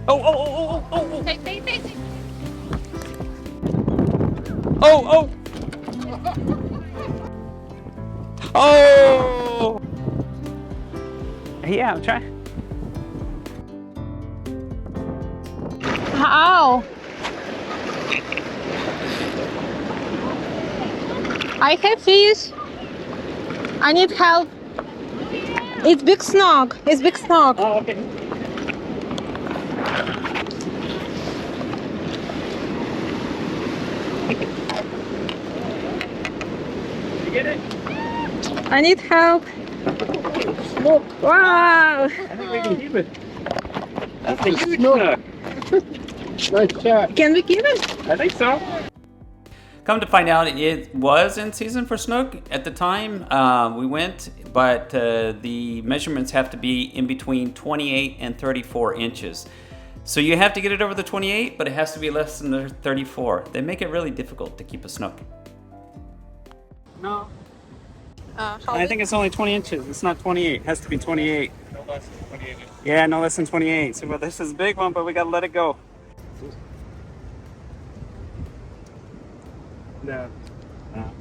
Oh, oh, oh, oh, oh, oh. Take, take, take. Oh, oh. Oh. Yeah, I'm trying. How? I have fish. I need help. It's big snook. It's big snook. Oh, okay. You get it? I need help. Snook. Wow. I think we can keep it. That's a huge snook. Nice shot. Can we keep it? I think so. Come to find out, it was in season for snook at the time we went, but the measurements have to be in between 28 and 34 inches. So you have to get it over the 28, but it has to be less than the 34. They make it really difficult to keep a snook. No. I think it's only 20 inches. It's not 28. It has to be 28. No less than 28. Yeah, no less than 28. So well, this is a big one, but we got to let it go. No. No.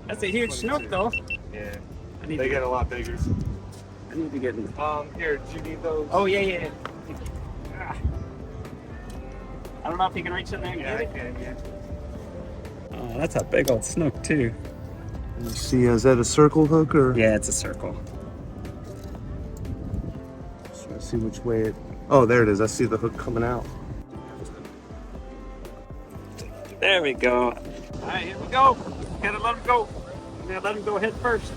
That's a huge snook, though. Yeah. They get a lot bigger. I need to get in. Here, do you need those? Oh, yeah, yeah. Ah. I don't know if you can reach in there and get it. I can, yeah. Oh, that's a big old snook, too. Let's see, is that a circle hook or? Yeah, it's a circle. So let's see which way it. Oh, there it is. I see the hook coming out. There we go. All right, here we go. Gotta let him go. We gotta let him go head first.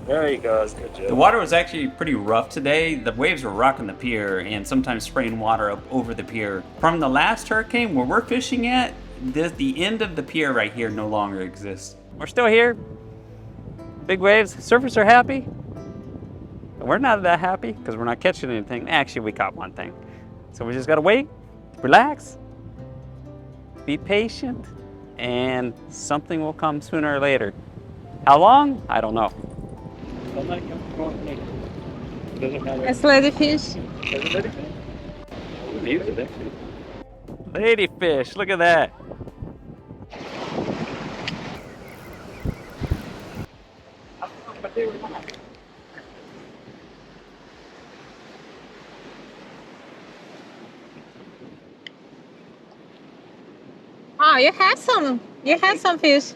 There he goes. Good job. The water was actually pretty rough today. The waves were rocking the pier and sometimes spraying water up over the pier. From the last hurricane where we're fishing at, the end of the pier right here no longer exists. We're still here. Big waves. Surfers are happy. We're not that happy because we're not catching anything. Actually, we caught one thing. So we just gotta wait, relax, be patient, and something will come sooner or later. How long? I don't know. It's ladyfish. Ladyfish, look at that. Oh, you have some. You have some fish.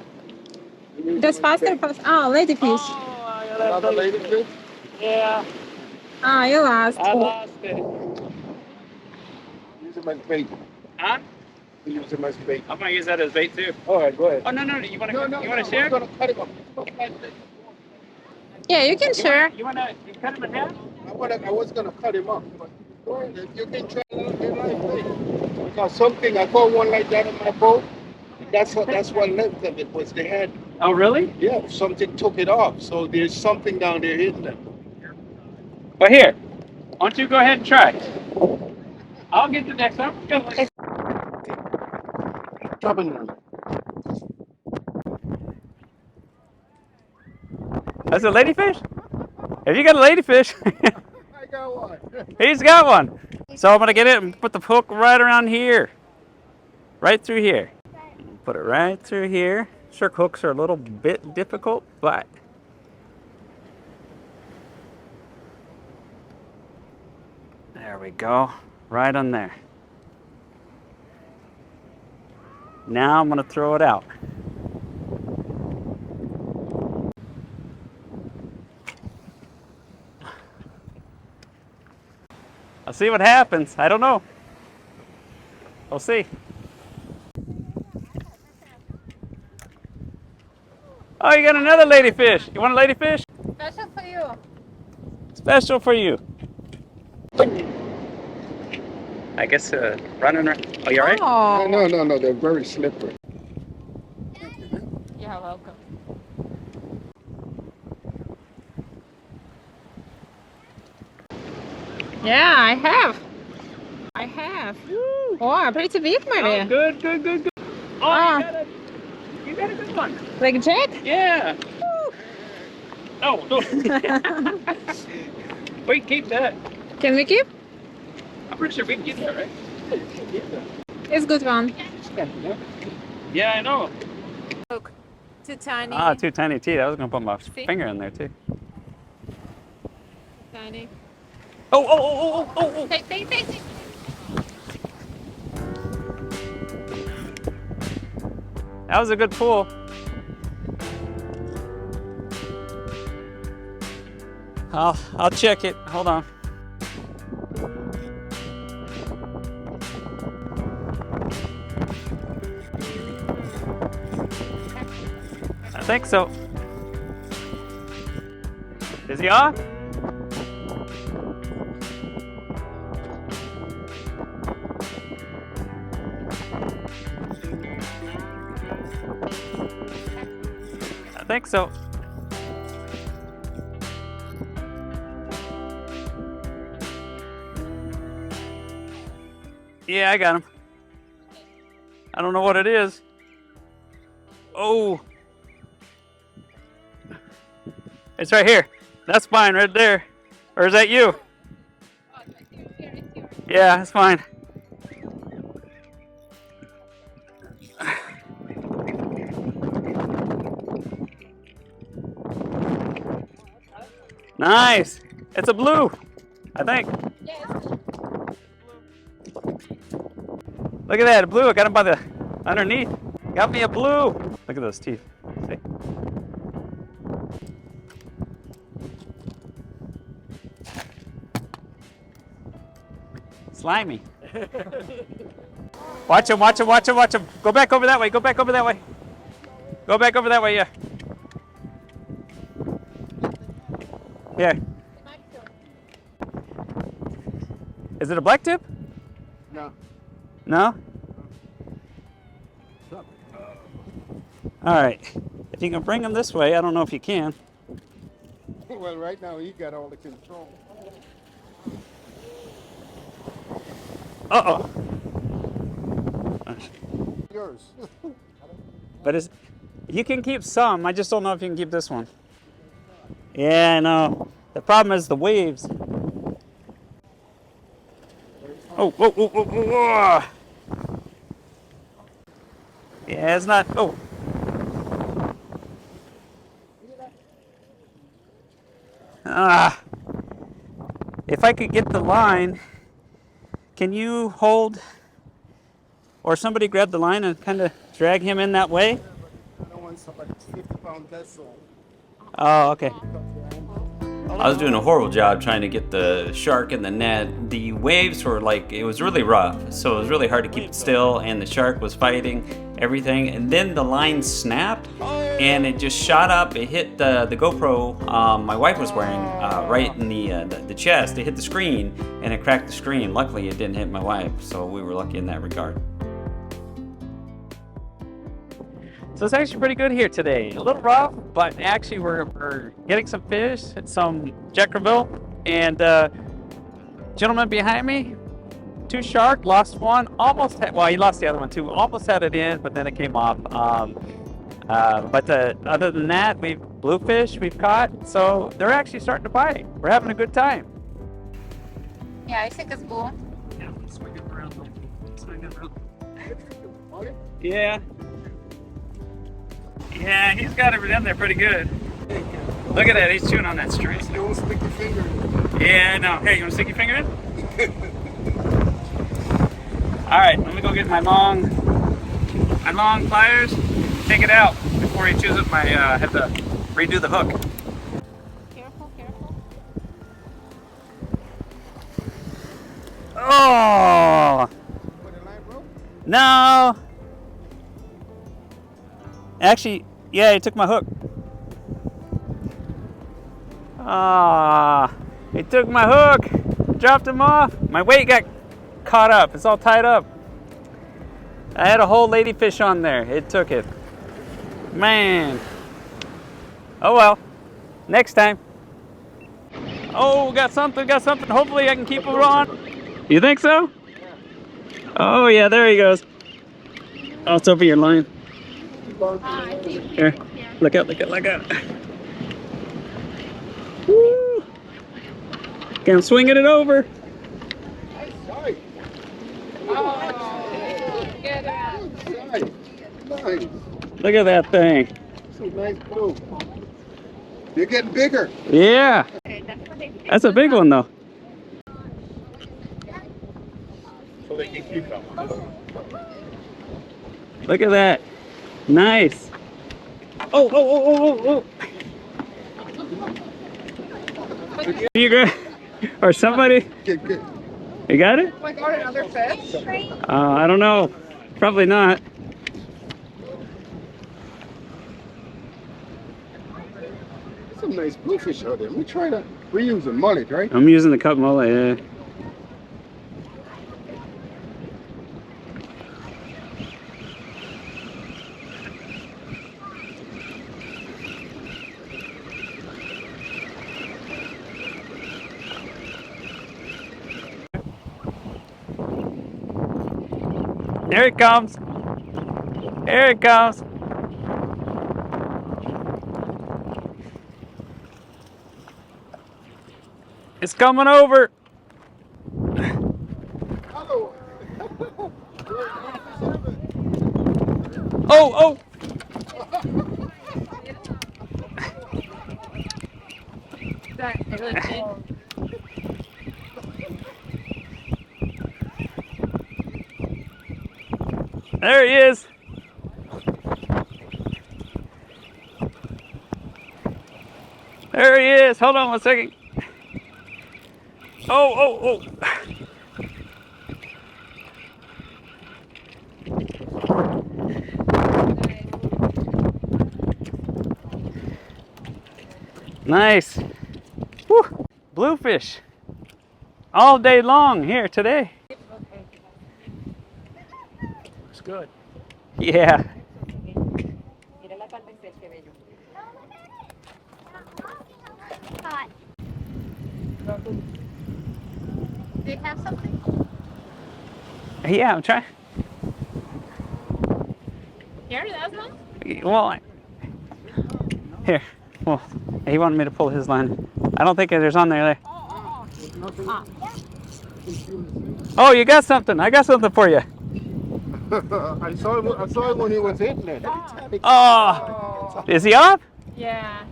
Just faster, faster. Oh, ladyfish. Oh, another ladyfish? Yeah. Oh, you lost. I lost it. Use it as bait. Huh? Use it as bait. I'm gonna use that as bait too. All right, go ahead. Oh no, you wanna share? I'm gonna cut him up. Yeah, you can share. You cut him in half? I was gonna cut him up, but go ahead. You can try a little bit like bait. Because something I caught one like that in my boat. That's what left of it was the head. Oh really? Yeah, something took it off. So there's something down there hidden there. Well here, why don't you go ahead and try? I'll get the next one. Drop it down. That's a ladyfish? Have you got a ladyfish? I got one. He's got one. So I'm gonna get it and put the hook right around here. Right through here. Put it right through here. Shark hooks are a little bit difficult, but there we go. Right on there. Now I'm gonna throw it out. I'll see what happens. I don't know. We'll see. Oh, you got another ladyfish. You want a ladyfish? Special for you. Special for you. I guess running around. Oh, you all right? Oh. No. They're very slippery. You're welcome. Yeah, I have. Woo. Oh, pretty big, Maria. Oh, good. Oh, you got a good one. Like Jack? Yeah. No, no. Wait, keep that. Can we keep? I'm pretty sure we can get that, right? It's good one. Yeah, I know. Look, too tiny. Ah, too tiny teeth. I was gonna put my finger in there too. Tiny. Oh, oh, oh, oh, oh, oh. Take. That was a good pull. I'll check it. Hold on. I think so. Is he on? I think so. Yeah, I got him. I don't know what it is. Oh. It's right here. That's mine right there. Or is that you? Yeah, that's fine. Nice. It's a blue, I think. Look at that, a blue. I got him by the underneath. Got me a blue. Look at those teeth. See? Slimy. Watch him, watch him, watch him, watch him. Go back over that way, go back over that way. Go back over that way, yeah. Here. Is it a black tip? No. No? All right. If you can bring him this way, I don't know if you can. Well, right now he got all the control. Uh-oh. Yours. But you can keep some. I just don't know if you can keep this one. Yeah, I know. The problem is the waves. Oh, whoa, whoa, whoa, whoa, whoa. Yeah, it's not. Oh. If I could get the line, can you hold, or somebody grab the line and kind of drag him in that way? I don't want somebody 50-pound vessel. Oh, okay. I was doing a horrible job trying to get the shark in the net. The waves were like, it was really rough, so it was really hard to keep it still, and the shark was fighting everything. And then the line snapped, and it just shot up. It hit the GoPro my wife was wearing right in the chest. It hit the screen, and it cracked the screen. Luckily, it didn't hit my wife, so we were lucky in that regard. So it's actually pretty good here today. A little rough, but actually we're getting some fish at some Jackerville. And gentleman behind me, 2 shark, lost one, almost had, well, he lost the other one too. Almost had it in, but then it came off. But other than that, we've bluefish we've caught. So they're actually starting to bite. We're having a good time. Yeah, I think it's blue. Yeah, swing it around. Swing it around. Yeah. Yeah, he's got it in there pretty good. Look at that, he's chewing on that string. Don't stick your finger in. Yeah, no. Hey, you want to stick your finger in? All right, let me go get my long pliers. Take it out before he chews up my. Have to redo the hook. Careful, careful. Oh Put a line rope? no! Actually, yeah, he took my hook. Ah, he took my hook. Dropped him off. My weight got caught up. It's all tied up. I had a whole ladyfish on there. It took it. Man. Oh well. Next time. Oh, got something, got something. Hopefully I can keep it on. You think so? Oh yeah, there he goes. Oh, it's over your line. Here, look out, look out, look out. Okay, I'm swinging it over. Nice. Nice. Nice. Look at that thing. It's a nice blue. They're getting bigger. Yeah. That's a big one though. So they can keep them. Look at that. Nice. Oh, oh, oh, oh, oh, oh. You got, or somebody? Good. You got it? Like on another fish? I don't know. Probably not. Some nice bluefish out there. Let me try that. We're using mullet, right? I'm using the cut mullet, yeah. There it comes. There it comes. It's coming over. Hello. Oh, oh. There he is. There he is. Hold on one second. Oh, oh, oh. Nice. Woo. Bluefish. All day long here today. It's good. Yeah. Do you have something? Yeah, I'm trying. Here, that's one? Well, here. Well, he wanted me to pull his line. I don't think there's on there. Oh, you got something. I got something for you. I saw him when he was hitting it. Oh, is he off? Yeah.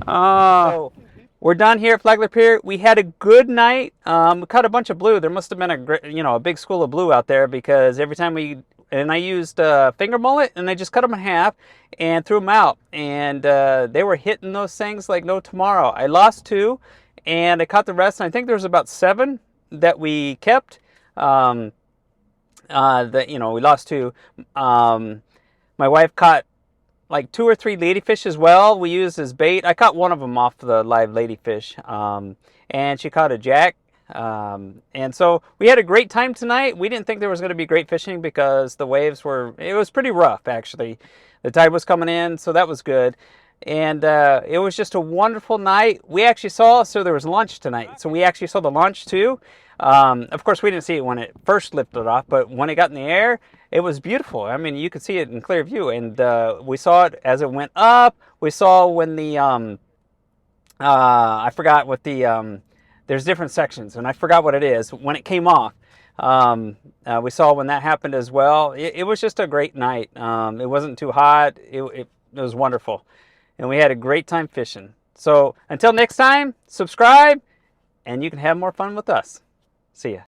Oh. We're done here at Flagler Pier. We had a good night. We caught a bunch of blue. There must have been a big school of blue out there because every time I used finger mullet and I just cut them in half and threw them out. And they were hitting those things like no tomorrow. I lost 2 and I caught the rest. And I think there was about 7 that we kept. We lost 2. My wife caught like 2 or 3 ladyfish as well. We used as bait. I caught one of them off the live ladyfish, and she caught a jack. And so we had a great time tonight. We didn't think there was going to be great fishing because the waves it was pretty rough actually. The tide was coming in, so that was good. And it was just a wonderful night. We actually so there was lunch tonight. So we actually saw the launch too. Of course, we didn't see it when it first lifted off, but when it got in the air, it was beautiful. I mean, you could see it in clear view, and we saw it as it went up. We saw when the I forgot what the there's different sections, and I forgot what it is when it came off. We saw when that happened as well. It was just a great night. It wasn't too hot. It was wonderful, and we had a great time fishing. So until next time, subscribe, and you can have more fun with us. See ya.